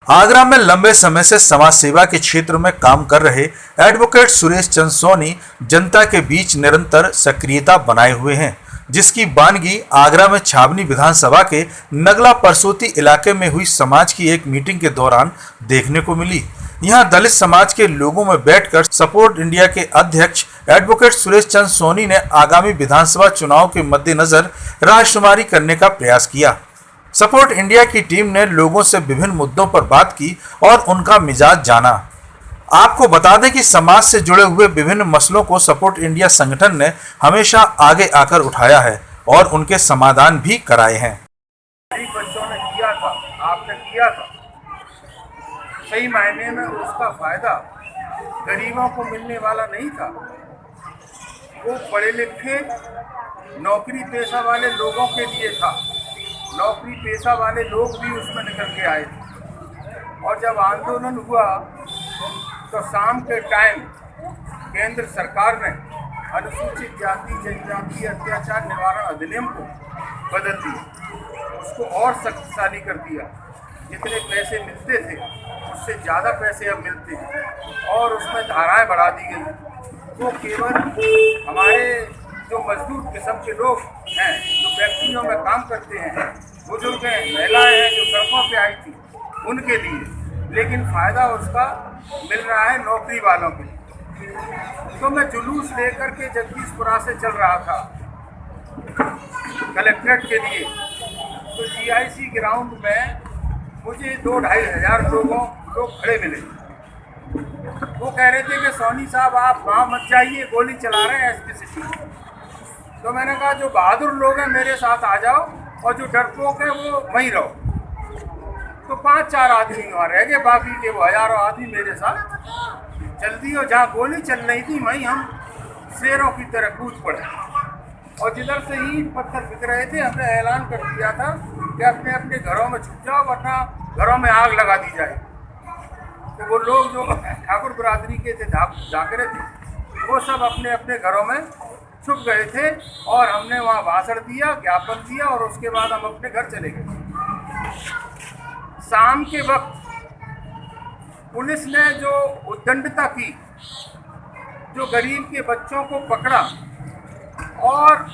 आगरा में लंबे समय से समाज सेवा के क्षेत्र में काम कर रहे एडवोकेट सुरेश चंद सोनी जनता के बीच निरंतर सक्रियता बनाए हुए हैं, जिसकी बानगी आगरा में छावनी विधानसभा के नगला परसोती इलाके में हुई समाज की एक मीटिंग के दौरान देखने को मिली। यहां दलित समाज के लोगों में बैठकर सपोर्ट इंडिया के अध्यक्ष एडवोकेट सुरेश चंद सोनी ने आगामी विधानसभा चुनाव के मद्देनजर राहशुमारी करने का प्रयास किया। सपोर्ट इंडिया की टीम ने लोगों से विभिन्न मुद्दों पर बात की और उनका मिजाज जाना। आपको बता दें कि समाज से जुड़े हुए विभिन्न मसलों को सपोर्ट इंडिया संगठन ने हमेशा आगे आकर उठाया है और उनके समाधान भी कराए हैं। बच्चों ने किया था, आपने किया था, सही मायने में उसका फायदा गरीबों को मिलने वाला नहीं था। वो पढ़े लिखे नौकरी पेशा वाले लोगों के लिए था। नौकरी पेशा वाले लोग भी उसमें निकल के आए थे। और जब आंदोलन हुआ तो शाम के टाइम केंद्र सरकार ने अनुसूचित जाति जनजाति अत्याचार निवारण अधिनियम को बदल दिया, उसको और शक्तिशाली कर दिया। जितने पैसे मिलते थे उससे ज़्यादा पैसे अब मिलते हैं और उसमें धाराएं बढ़ा दी गई। वो केवल हमारे जो मजदूर किस्म के लोग हैं, जो फैक्ट्रियों में काम करते हैं, बुजुर्ग हैं, महिलाएं हैं जो सड़कों पे आई थी, उनके लिए, लेकिन फ़ायदा उसका मिल रहा है नौकरी वालों के लिए। तो मैं जुलूस लेकर के जगदीशपुरा से चल रहा था कलेक्ट्रेट के लिए, तो GIC ग्राउंड में मुझे 2-2.5 हज़ार लोग खड़े मिले। वो कह रहे थे कि सोनी साहब आप वहाँ मत जाइए, गोली चला रहे हैं SP सिटी। तो मैंने कहा जो बहादुर लोग हैं मेरे साथ आ जाओ और जो डरपोक है वो वहीं रहो। तो 5-4 आदमी वहाँ रह गए, बाकी के वो हज़ारों आदमी मेरे साथ चल दी और जहाँ गोली चल रही थी वहीं हम शेरों की तरह कूद पड़े। और जिधर से ही पत्थर बिक रहे थे हमने ऐलान कर दिया था कि अपने अपने घरों में छुप जाओ वरना घरों में आग लगा दी जाए। तो वो लोग जो ठाकुर बिरादरी के थे, जाकरे थे, वो सब अपने अपने घरों में छुप गए थे और हमने वहाँ भाषण दिया, ज्ञापन दिया और उसके बाद हम अपने घर चले गए। शाम के वक्त पुलिस ने जो उद्दंडता की, जो गरीब के बच्चों को पकड़ा और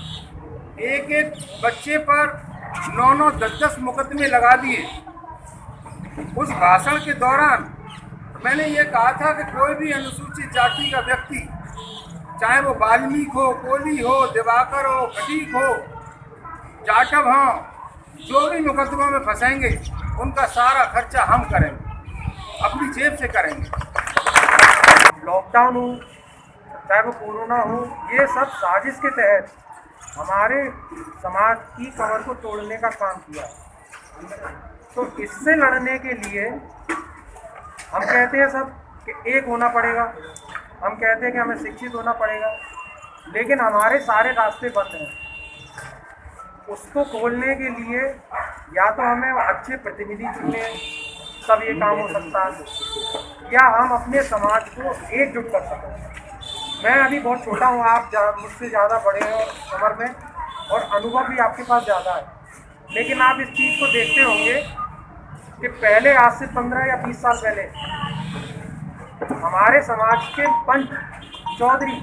एक एक बच्चे पर 9-9, 10-10 मुकदमे लगा दिए। उस भाषण के दौरान मैंने ये कहा था कि कोई भी अनुसूचित जाति का व्यक्ति, चाहे वो वाल्मीकि हो, कोली हो, दिवाकर हो, खटीक हो, जाटव हो, जो भी मुकदमों में फंसेंगे उनका सारा खर्चा हम करेंगे, अपनी जेब से करेंगे। लॉकडाउन हो चाहे वो कोरोना हो, ये सब साजिश के तहत हमारे समाज की कमर को तोड़ने का काम किया। तो इससे लड़ने के लिए हम कहते हैं सब कि एक होना पड़ेगा, हम कहते हैं कि हमें शिक्षित होना पड़ेगा, लेकिन हमारे सारे रास्ते बंद हैं। उसको खोलने के लिए या तो हमें अच्छे प्रतिनिधि चुने, तब ये काम हो सकता है, या हम अपने समाज को एकजुट कर सकें। मैं अभी बहुत छोटा हूँ, आप मुझसे ज़्यादा बड़े हैं उम्र में और अनुभव भी आपके पास ज़्यादा है, लेकिन आप इस चीज़ को देखते होंगे कि पहले, आज से 15 या 20 साल पहले, हमारे समाज के पंच, चौधरी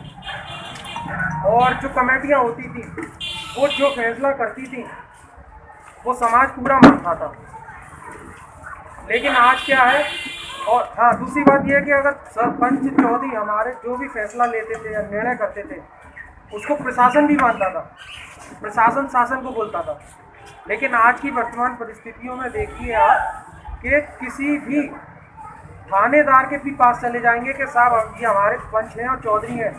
और जो कमेटियाँ होती थी, वो जो फैसला करती थी वो समाज पूरा मानता था। लेकिन आज क्या है, और हाँ, दूसरी बात यह है कि अगर सरपंच, चौधरी हमारे जो भी फैसला लेते थे या निर्णय करते थे, उसको प्रशासन भी मानता था, प्रशासन शासन को बोलता था। लेकिन आज की वर्तमान परिस्थितियों में देखिए आप कि किसी भी थानेदार के भी पास चले जाएंगे कि साहब ये हमारे पंच हैं और चौधरी हैं,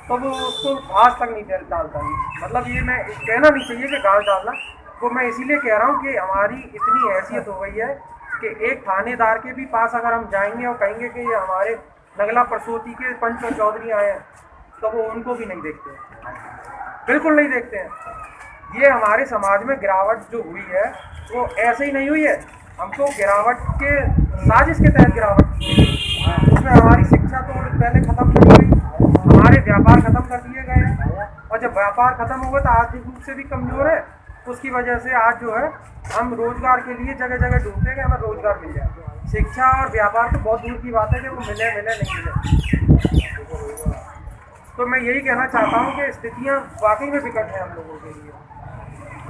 तो वो उसको घास तक नहीं डालता है। मतलब ये मैं कहना नहीं चाहिए कि घास डालना, तो मैं इसीलिए कह रहा हूँ कि हमारी इतनी हैसियत हो गई है कि एक थानेदार के भी पास अगर हम जाएंगे और कहेंगे कि ये हमारे नगला परसोती के पंच और चौधरी आए हैं, तो वो उनको भी नहीं देखते हैं, बिल्कुल नहीं देखते हैं। ये हमारे समाज में गिरावट जो हुई है वो ऐसे ही नहीं हुई है, हमको गिरावट के साजिश के तहत गिरावट हुई। उसमें हमारी शिक्षा तो पहले ख़त्म कर दी गई, हमारे व्यापार ख़त्म कर दिए गए हैं, और जब व्यापार ख़त्म हो गया तो आर्थिक रूप से भी कमज़ोर है। उसकी वजह से आज जो है हम रोज़गार के लिए जगह जगह ढूंढते हैं कि हमें रोज़गार मिल जाए। शिक्षा और व्यापार तो बहुत दूर की बात है कि वो मिले नहीं मिले। तो मैं यही कहना चाहता हूँ कि स्थितियाँ वाकई में विकट हैं हम लोगों के लिए।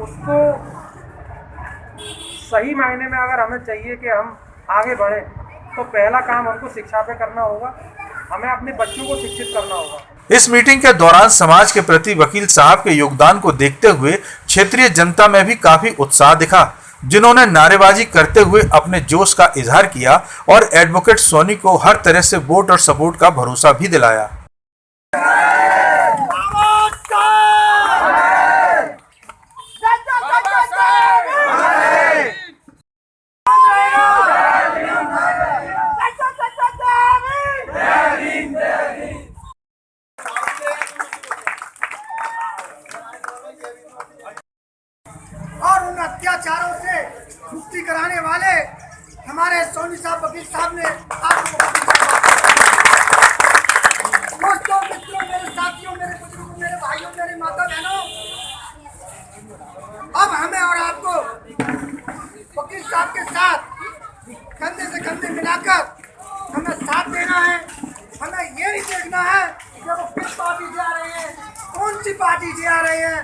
उसको सही मायने में अगर हमें चाहिए कि हम आगे बढ़ें तो पहला काम हमको शिक्षा पे करना होगा, हमें अपने बच्चों को शिक्षित करना होगा। इस मीटिंग के दौरान समाज के प्रति वकील साहब के योगदान को देखते हुए क्षेत्रीय जनता में भी काफी उत्साह दिखा, जिन्होंने नारेबाजी करते हुए अपने जोश का इजहार किया और एडवोकेट सोनी को हर तरह से वोट और सपोर्ट का भरोसा भी दिलाया। और उन अत्याचारों से मुक्ति कराने वाले हमारे सोनी साहब वकील साहब ने आपको दोस्तों, मित्रों, मेरे साथियों, मेरे बुजुर्गों, मेरे भाइयों, मेरी माता बहनों, अब हमें और आपको वकील साहब के साथ कंधे से कंधे मिलाकर हमें साथ देना है। हमें ये नहीं देखना है कि वो किस पार्टी से आ रहे हैं, कौन सी पार्टी से आ रहे हैं,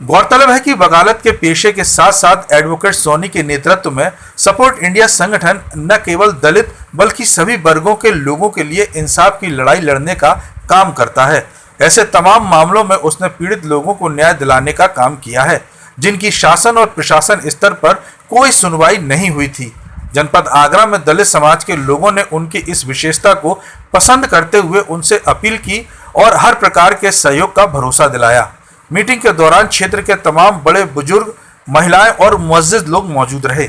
गौरतलब है कि वकालत के पेशे के साथ साथ एडवोकेट सोनी के नेतृत्व में सपोर्ट इंडिया संगठन न केवल दलित बल्कि सभी वर्गों के लोगों के लिए इंसाफ की लड़ाई लड़ने का काम करता है। ऐसे तमाम मामलों में उसने पीड़ित लोगों को न्याय दिलाने का काम किया है, जिनकी शासन और प्रशासन स्तर पर कोई सुनवाई नहीं हुई थी। जनपद आगरा में दलित समाज के लोगों ने उनकी इस विशेषता को पसंद करते हुए उनसे अपील की और हर प्रकार के सहयोग का भरोसा दिलाया। मीटिंग के दौरान क्षेत्र के तमाम बड़े बुजुर्ग, महिलाएं और मुअज्जिज लोग मौजूद रहे।